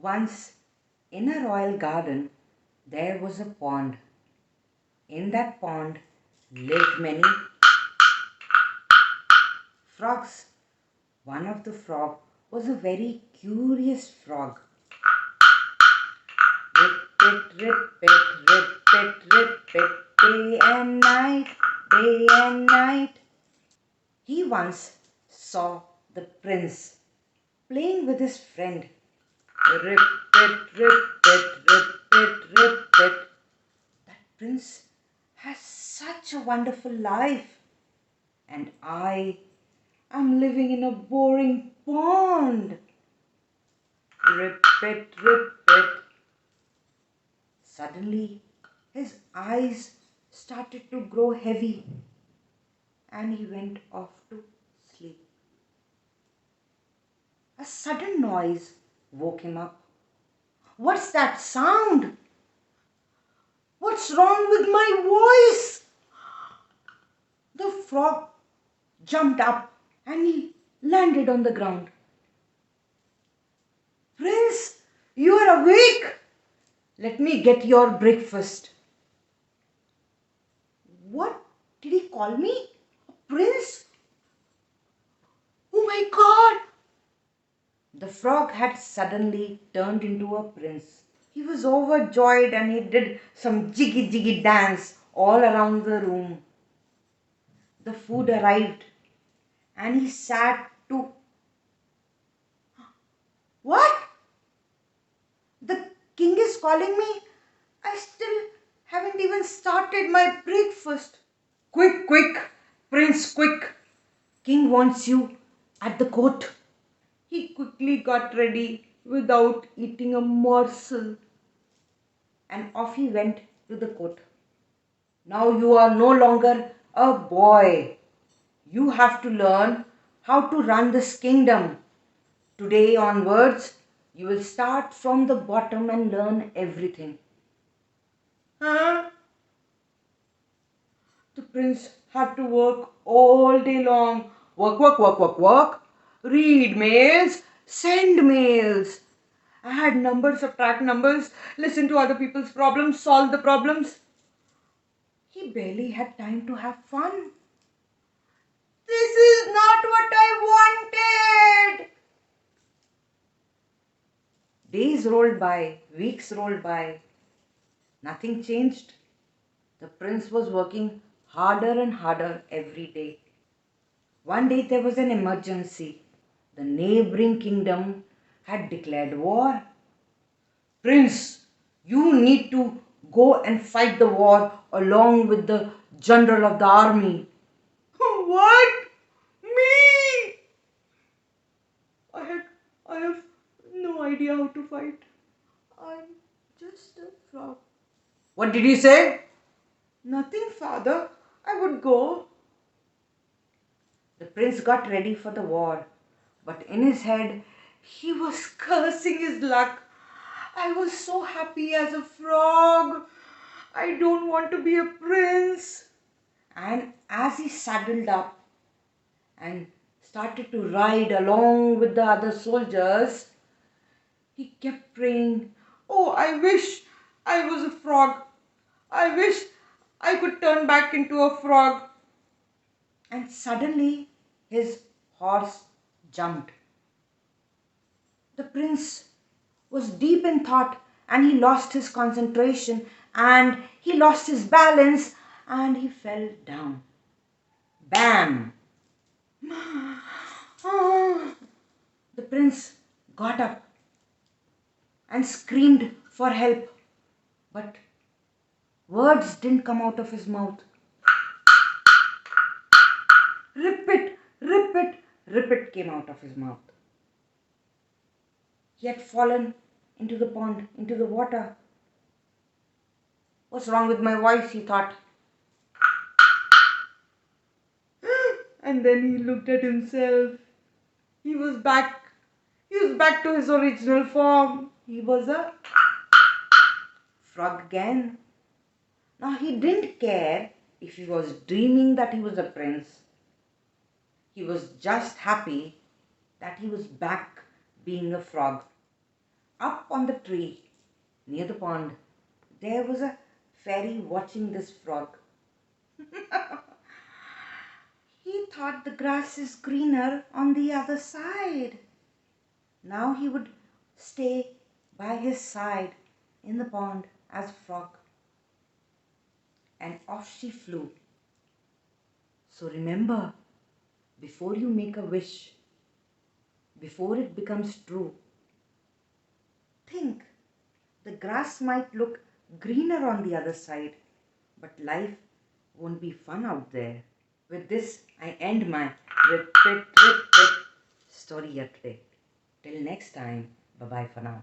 Once, in a royal garden, there was a pond. In that pond lived many frogs. One of the frog was a very curious frog. Rip it, day and night, day and night. He once saw the prince playing with his friend. Rip it, rip it, rip it, rip it. That prince has such a wonderful life, and I am living in a boring pond. Rip it, rip it. Suddenly, his eyes started to grow heavy and he went off to sleep. A sudden noise woke him up. What's that sound? What's wrong with my voice? The frog jumped up and he landed on the ground. Prince, you are awake. Let me get your breakfast. What did he call me? A prince? Oh my God! The frog had suddenly turned into a prince. He was overjoyed and he did some jiggy jiggy dance all around the room. The food arrived and he sat to. What? The king is calling me? I still haven't even started my breakfast. Quick, quick, prince, quick. King wants you at the court. He quickly got ready without eating a morsel and off he went to the court. Now you are no longer a boy. You have to learn how to run this kingdom. Today onwards, you will start from the bottom and learn everything. Huh? The prince had to work all day long. Work, work, work, work, work. Read mails, send mails. Add numbers, subtract numbers, listen to other people's problems, solve the problems. He barely had time to have fun. This is not what I wanted. Days rolled by, weeks rolled by. Nothing changed. The prince was working harder and harder every day. One day there was an emergency. The neighboring kingdom had declared war. Prince, you need to go and fight the war along with the general of the army. What? Me? I have no idea how to fight. I'm just a frog. What did you say? Nothing, father. I would go. The prince got ready for the war, but in his head, he was cursing his luck. I was so happy as a frog. I don't want to be a prince. And as he saddled up and started to ride along with the other soldiers, he kept praying, oh, I wish I was a frog. I wish I could turn back into a frog. And suddenly his horse jumped. The prince was deep in thought and he lost his concentration and he lost his balance and he fell down. Bam! The prince got up and screamed for help, but words didn't come out of his mouth. Rip it, rip it, rip it came out of his mouth. He had fallen into the pond, into the water. What's wrong with my voice, he thought. And then he looked at himself. He was back. He was back to his original form. He was a frog again. Now he didn't care if he was dreaming that he was a prince. He was just happy that he was back being a frog. Up on the tree near the pond, there was a fairy watching this frog. He thought the grass is greener on the other side. Now he would stay by his side in the pond as a frog. And off she flew. So remember, before you make a wish, before it becomes true, think the grass might look greener on the other side, but life won't be fun out there. With this, I end my repeat story here today. Till next time, bye bye for now.